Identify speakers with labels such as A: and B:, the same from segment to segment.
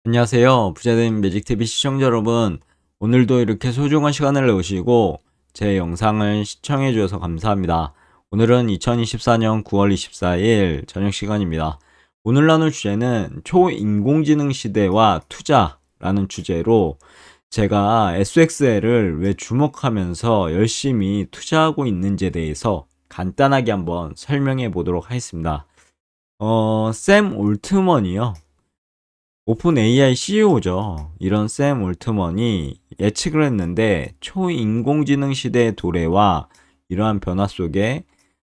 A: 안녕하세요. 부자된 매직TV 시청자 여러분. 오늘도 이렇게 소중한 시간을 내오시고 제 영상을 시청해 주셔서 감사합니다. 오늘은 2024년 9월 24일 저녁 시간입니다. 오늘 나눌 주제는 초인공지능 시대와 투자라는 주제로 제가 SXL을 왜 주목하면서 열심히 투자하고 있는지에 대해서 간단하게 한번 설명해 보도록 하겠습니다. 샘 올트먼이요. 오픈 AI CEO죠. 이런 샘 올트먼이 예측을 했는데 초인공지능 시대의 도래와 이러한 변화 속에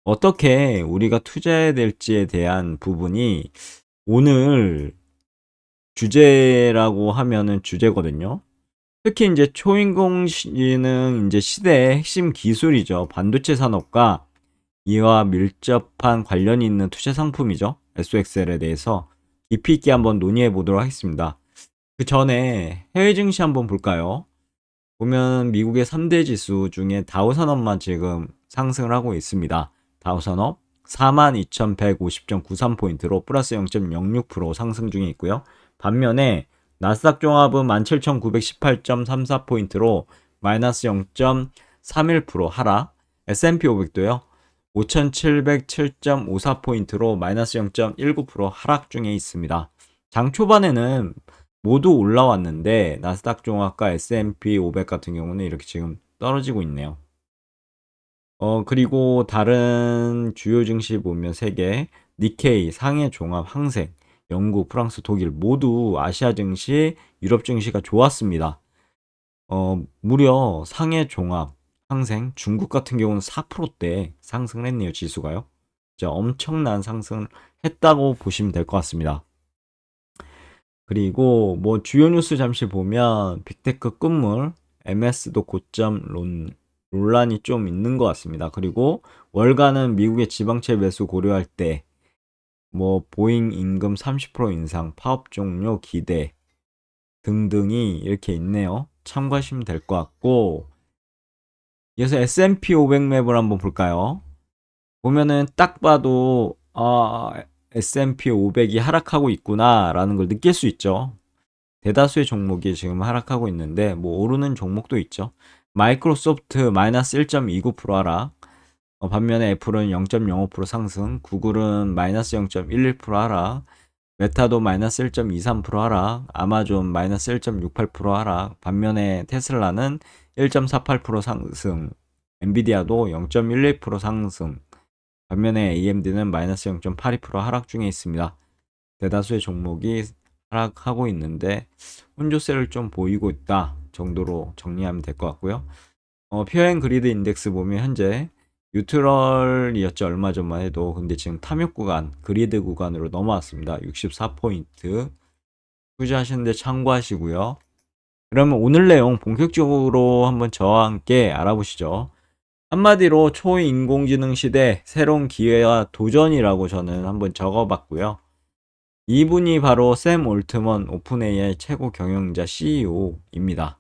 A: 어떻게 우리가 투자해야 될지에 대한 부분이 오늘 주제라고 하면은 주제거든요. 특히 이제 초인공지능 이제 시대의 핵심 기술이죠. 반도체 산업과 이와 밀접한 관련이 있는 투자 상품이죠. SXL에 대해서 깊이 있게 한번 논의해 보도록 하겠습니다. 그 전에 해외 증시 한번 볼까요? 보면 미국의 3대 지수 중에 다우산업만 지금 상승을 하고 있습니다. 다우산업 42,150.93포인트로 플러스 0.06% 상승 중에 있고요. 반면에 나스닥 종합은 17,918.34포인트로 마이너스 0.31% 하락, S&P 500도요. 5,707.54포인트로 마이너스 0.19% 하락 중에 있습니다. 장 초반에는 모두 올라왔는데 나스닥 종합과 S&P 500 같은 경우는 이렇게 지금 떨어지고 있네요. 그리고 다른 주요 증시 보면 세계, 니케이, 상해 종합, 항생, 영국, 프랑스, 독일 모두 아시아 증시, 유럽 증시가 좋았습니다. 무려 상해 종합, 항생, 중국 같은 경우는 4%대 상승을 했네요, 지수가요. 진짜 엄청난 상승을 했다고 보시면 될 것 같습니다. 그리고 뭐 주요 뉴스 잠시 보면 빅테크 끝물, MS도 고점 논란이 좀 있는 것 같습니다. 그리고 월가는 미국의 지방채 매수 고려할 때 뭐 보잉 임금 30% 인상, 파업 종료 기대 등등이 이렇게 있네요. 참고하시면 될 것 같고, 이어서 S&P 500 맵을 한번 볼까요? 보면은 딱 봐도 S&P 500이 하락하고 있구나라는 걸 느낄 수 있죠. 대다수의 종목이 지금 하락하고 있는데 뭐 오르는 종목도 있죠. 마이크로소프트 마이너스 1.29% 하락, 반면에 애플은 0.05% 상승, 구글은 마이너스 0.11% 하락, 메타도 마이너스 1.23% 하락, 아마존 마이너스 1.68% 하락, 반면에 테슬라는 1.48% 상승, 엔비디아도 0.12% 상승, 반면에 AMD는 마이너스 0.82% 하락 중에 있습니다. 대다수의 종목이 하락하고 있는데 혼조세를 좀 보이고 있다 정도로 정리하면 될 것 같고요. 피어앤 그리드 인덱스 보면 현재 뉴트럴이었죠. 얼마 전만 해도. 근데 지금 탐욕 구간, 그리드 구간으로 넘어왔습니다. 64포인트. 투자하시는데 참고하시고요. 그러면 오늘 내용 본격적으로 한번 저와 함께 알아보시죠. 한마디로 초인공지능 시대 새로운 기회와 도전이라고 저는 한번 적어봤고요. 이분이 바로 샘 올트먼 오픈 AI 최고 경영자 CEO입니다.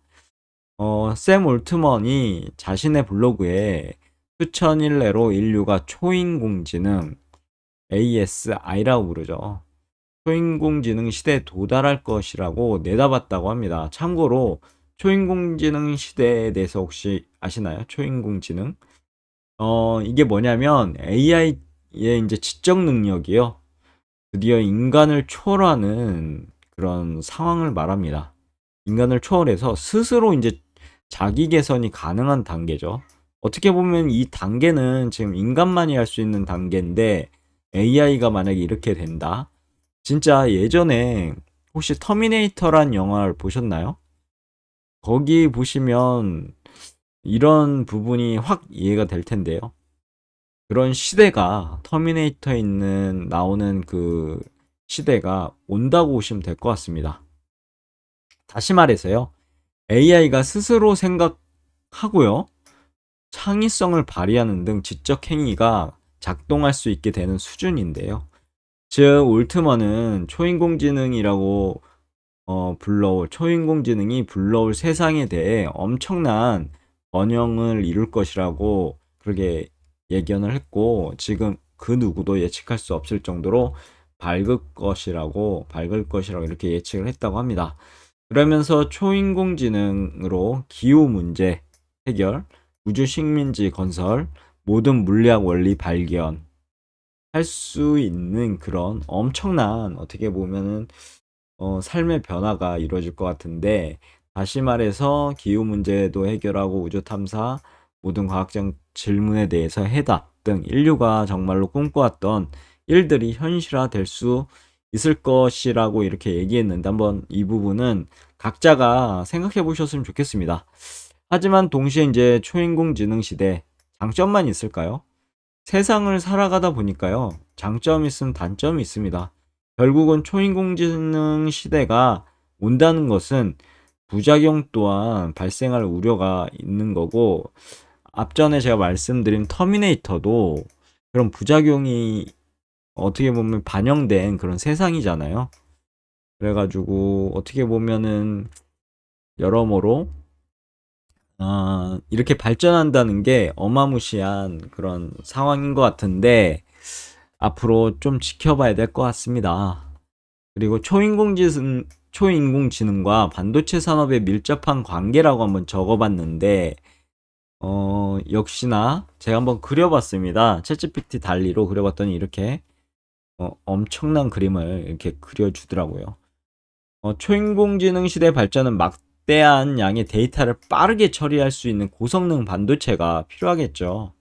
A: 샘 올트먼이 자신의 블로그에 수천일 내로 인류가 초인공지능 ASI라고 부르죠. 초인공지능 시대에 도달할 것이라고 내다봤다고 합니다. 참고로 초인공지능 시대에 대해서 혹시 아시나요? 초인공지능? 이게 뭐냐면 AI의 이제 지적 능력이요. 드디어 인간을 초월하는 그런 상황을 말합니다. 인간을 초월해서 스스로 이제 자기 개선이 가능한 단계죠. 어떻게 보면 이 단계는 지금 인간만이 할 수 있는 단계인데 AI가 만약에 이렇게 된다. 진짜 예전에 혹시 터미네이터란 영화를 보셨나요? 거기 보시면 이런 부분이 확 이해가 될 텐데요. 그런 시대가 터미네이터에 있는 나오는 그 시대가 온다고 보시면 될 것 같습니다. 다시 말해서요. AI가 스스로 생각하고요. 창의성을 발휘하는 등 지적 행위가 작동할 수 있게 되는 수준인데요. 즉 올트먼은 초인공지능이라고 초인공지능이 불러올 세상에 대해 엄청난 번영을 이룰 것이라고 그렇게 예견을 했고 지금 그 누구도 예측할 수 없을 정도로 밝을 것이라고 이렇게 예측을 했다고 합니다. 그러면서 초인공지능으로 기후 문제 해결, 우주 식민지 건설, 모든 물리학 원리 발견 할 수 있는 그런 엄청난 어떻게 보면은 삶의 변화가 이루어질 것 같은데, 다시 말해서 기후 문제도 해결하고 우주 탐사, 모든 과학적 질문에 대해서 해답 등 인류가 정말로 꿈꿔왔던 일들이 현실화될 수 있을 것이라고 이렇게 얘기했는데, 한번 이 부분은 각자가 생각해 보셨으면 좋겠습니다. 하지만 동시에 이제 초인공지능 시대 장점만 있을까요? 세상을 살아가다 보니까요, 장점이 있으면 단점이 있습니다. 결국은 초인공지능 시대가 온다는 것은 부작용 또한 발생할 우려가 있는 거고, 앞전에 제가 말씀드린 터미네이터도 그런 부작용이 어떻게 보면 반영된 그런 세상이잖아요. 그래가지고 어떻게 보면은 여러모로 이렇게 발전한다는 게 어마무시한 그런 상황인 것 같은데, 앞으로 좀 지켜봐야 될 것 같습니다. 그리고 초인공지능과 반도체 산업의 밀접한 관계라고 한번 적어봤는데, 역시나 제가 한번 그려봤습니다. 챗GPT 달리로 그려봤더니 이렇게 엄청난 그림을 이렇게 그려주더라고요. 초인공지능 시대 발전은 막대한 양의 데이터를 빠르게 처리할 수 있는 고성능 반도체가 필요하겠죠.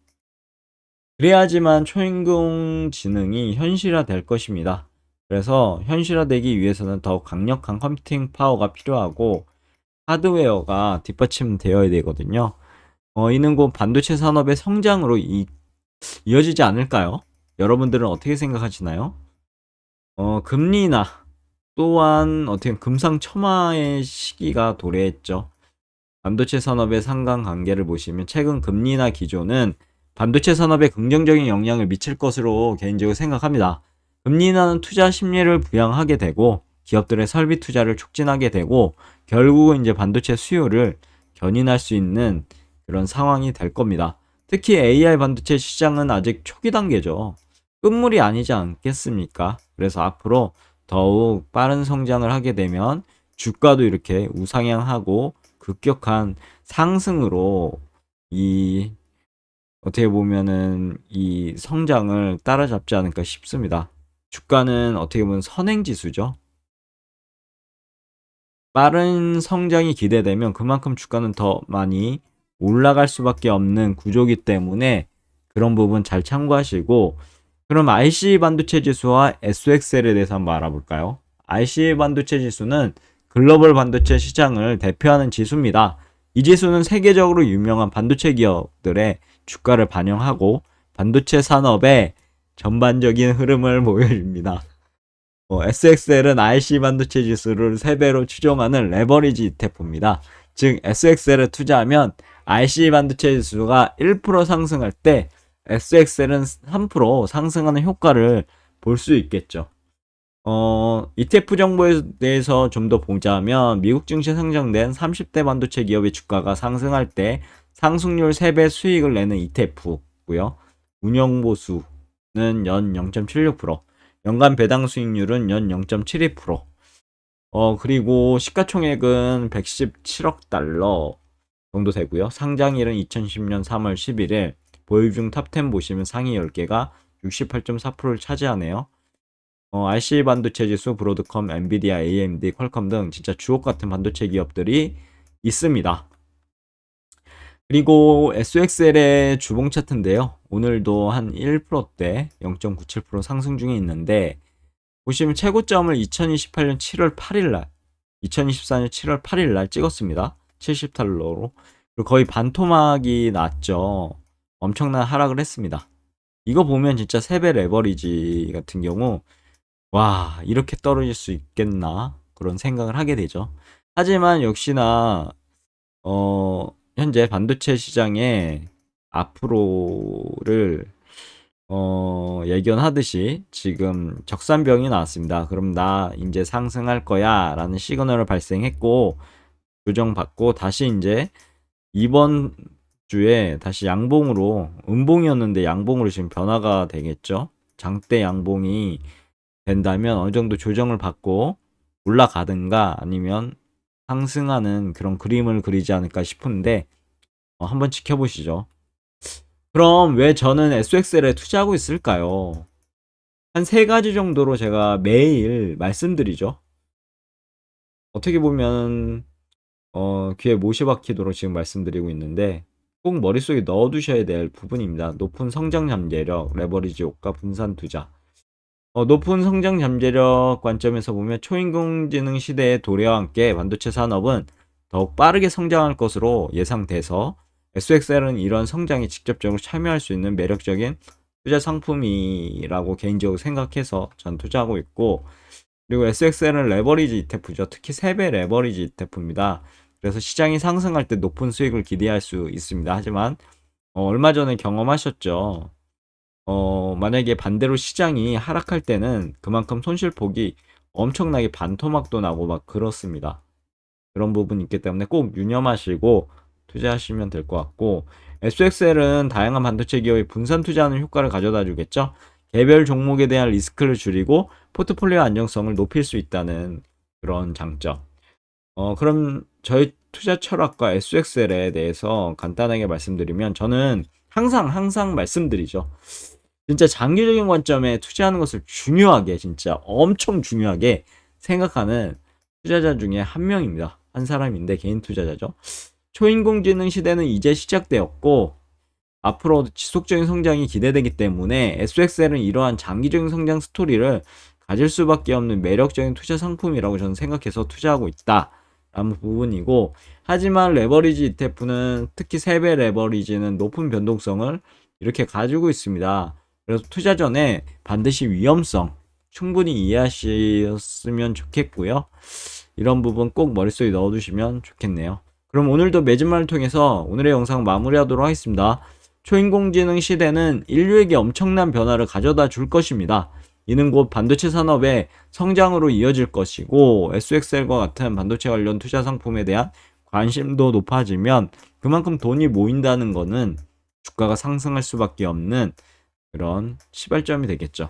A: 그래야지만 초인공지능이 현실화될 것입니다. 그래서 현실화되기 위해서는 더 강력한 컴퓨팅 파워가 필요하고 하드웨어가 뒷받침되어야 되거든요. 이는 곧 반도체 산업의 성장으로 이어지지 않을까요? 여러분들은 어떻게 생각하시나요? 금리 인하 또한 어떻게 금상첨화의 시기가 도래했죠. 반도체 산업의 상관관계를 보시면 최근 금리 인하 기조는 반도체 산업에 긍정적인 영향을 미칠 것으로 개인적으로 생각합니다. 금리 인하는 투자 심리를 부양하게 되고 기업들의 설비 투자를 촉진하게 되고 결국은 이제 반도체 수요를 견인할 수 있는 그런 상황이 될 겁니다. 특히 AI 반도체 시장은 아직 초기 단계죠. 끝물이 아니지 않겠습니까? 그래서 앞으로 더욱 빠른 성장을 하게 되면 주가도 이렇게 우상향하고 급격한 상승으로 이 어떻게 보면은 이 성장을 따라잡지 않을까 싶습니다. 주가는 어떻게 보면 선행지수죠. 빠른 성장이 기대되면 그만큼 주가는 더 많이 올라갈 수밖에 없는 구조기 때문에 그런 부분 잘 참고하시고, 그럼 IC 반도체 지수와 SXL에 대해서 한번 알아볼까요? IC 반도체 지수는 글로벌 반도체 시장을 대표하는 지수입니다. 이 지수는 세계적으로 유명한 반도체 기업들의 주가를 반영하고 반도체 산업의 전반적인 흐름을 보여줍니다. SXL은 IC 반도체 지수를 3배로 추종하는 레버리지 ETF입니다. 즉 SXL에 투자하면 IC 반도체 지수가 1% 상승할 때 SXL은 3% 상승하는 효과를 볼 수 있겠죠. ETF 정보에 대해서 좀 더 보자면 미국 증시에 상장된 30대 반도체 기업의 주가가 상승할 때 상승률 3배 수익을 내는 ETF고요. 운영 보수는 연 0.76%, 연간 배당 수익률은 연 0.72%. 그리고 시가총액은 117억 달러 정도 되고요. 상장일은 2010년 3월 11일. 보유 중 탑10 보시면 상위 10개가 68.4%를 차지하네요. RC 반도체 지수, 브로드컴, 엔비디아, AMD, 퀄컴 등 진짜 주옥 같은 반도체 기업들이 있습니다. 그리고 SXL의 주봉 차트인데요. 오늘도 한 1%대 0.97% 상승 중에 있는데, 보시면 최고점을 2028년 7월 8일 날, 2024년 7월 8일 날 찍었습니다. 70달러로. 그리고 거의 반토막이 났죠. 엄청난 하락을 했습니다. 이거 보면 진짜 3배 레버리지 같은 경우, 와, 이렇게 떨어질 수 있겠나? 그런 생각을 하게 되죠. 하지만 역시나, 현재 반도체 시장에 앞으로를, 예견하듯이 지금 적산병이 나왔습니다. 그럼 나 이제 상승할 거야 라는 시그널을 발생했고, 조정받고 다시 이제 이번 주에 다시 양봉으로, 음봉이었는데 양봉으로 지금 변화가 되겠죠. 장대 양봉이 된다면 어느 정도 조정을 받고 올라가든가 아니면 상승하는 그런 그림을 그리지 않을까 싶은데 한번 지켜보시죠. 그럼 왜 저는 SXL에 투자하고 있을까요? 한 세 가지 정도로 제가 매일 말씀드리죠. 어떻게 보면 귀에 못이 박히도록 지금 말씀드리고 있는데 꼭 머릿속에 넣어두셔야 될 부분입니다. 높은 성장 잠재력, 레버리지 효과, 분산 투자. 높은 성장 잠재력 관점에서 보면 초인공지능 시대의 도래와 함께 반도체 산업은 더욱 빠르게 성장할 것으로 예상돼서 SXL은 이런 성장에 직접적으로 참여할 수 있는 매력적인 투자 상품이라고 개인적으로 생각해서 전 투자하고 있고, 그리고 SXL은 레버리지 ETF죠. 특히 3배 레버리지 ETF입니다. 그래서 시장이 상승할 때 높은 수익을 기대할 수 있습니다. 하지만 얼마 전에 경험하셨죠. 만약에 반대로 시장이 하락할 때는 그만큼 손실폭이 엄청나게 반토막도 나고 막 그렇습니다. 그런 부분이 있기 때문에 꼭 유념하시고 투자하시면 될 것 같고, SXL은 다양한 반도체 기업이 분산 투자하는 효과를 가져다 주겠죠. 개별 종목에 대한 리스크를 줄이고 포트폴리오 안정성을 높일 수 있다는 그런 장점. 그럼 저희 투자 철학과 SXL에 대해서 간단하게 말씀드리면, 저는 항상 말씀드리죠. 진짜 장기적인 관점에 투자하는 것을 중요하게, 진짜 엄청 중요하게 생각하는 투자자 중에 한 명입니다. 한 사람인데 개인 투자자죠. 초인공지능 시대는 이제 시작되었고 앞으로 지속적인 성장이 기대되기 때문에 SXL은 이러한 장기적인 성장 스토리를 가질 수밖에 없는 매력적인 투자 상품이라고 저는 생각해서 투자하고 있다라는 부분이고, 하지만 레버리지 ETF는 특히 3배 레버리지는 높은 변동성을 이렇게 가지고 있습니다. 그래서 투자 전에 반드시 위험성 충분히 이해하셨으면 좋겠고요. 이런 부분 꼭 머릿속에 넣어두시면 좋겠네요. 그럼 오늘도 매진말을 통해서 오늘의 영상 마무리하도록 하겠습니다. 초인공지능 시대는 인류에게 엄청난 변화를 가져다 줄 것입니다. 이는 곧 반도체 산업의 성장으로 이어질 것이고, SXL과 같은 반도체 관련 투자 상품에 대한 관심도 높아지면 그만큼 돈이 모인다는 것은 주가가 상승할 수밖에 없는 그런 시발점이 되겠죠.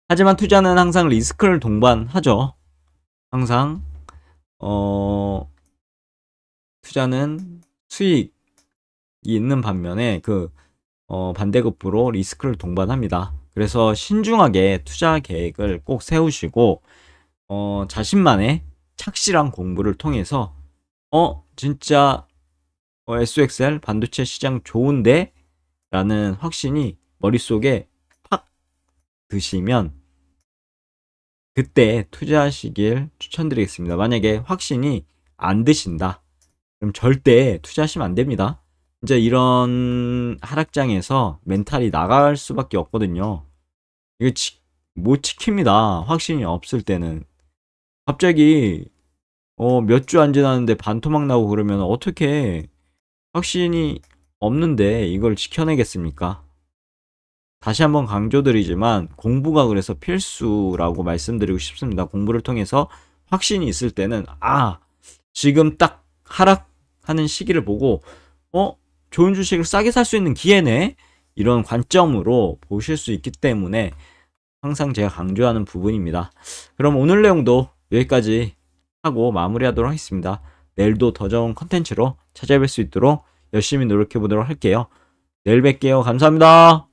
A: 하지만 투자는 항상 리스크를 동반하죠. 항상 투자는 수익이 있는 반면에 반대급부로 리스크를 동반합니다. 그래서 신중하게 투자 계획을 꼭 세우시고 자신만의 착실한 공부를 통해서 진짜 SXL 반도체 시장 좋은데 라는 확신이 머릿속에 팍 드시면 그때 투자하시길 추천드리겠습니다. 만약에 확신이 안 드신다, 그럼 절대 투자하시면 안 됩니다. 진짜 이런 하락장에서 멘탈이 나갈 수밖에 없거든요. 이거 못 지킵니다. 확신이 없을 때는. 갑자기 몇 주 안 지났는데 반토막 나고 그러면 어떻게 확신이 없는데 이걸 지켜내겠습니까? 다시 한번 강조드리지만 공부가 그래서 필수라고 말씀드리고 싶습니다. 공부를 통해서 확신이 있을 때는 지금 딱 하락하는 시기를 보고 좋은 주식을 싸게 살 수 있는 기회네, 이런 관점으로 보실 수 있기 때문에 항상 제가 강조하는 부분입니다. 그럼 오늘 내용도 여기까지 하고 마무리하도록 하겠습니다. 내일도 더 좋은 컨텐츠로 찾아뵐 수 있도록 열심히 노력해 보도록 할게요. 내일 뵐게요. 감사합니다.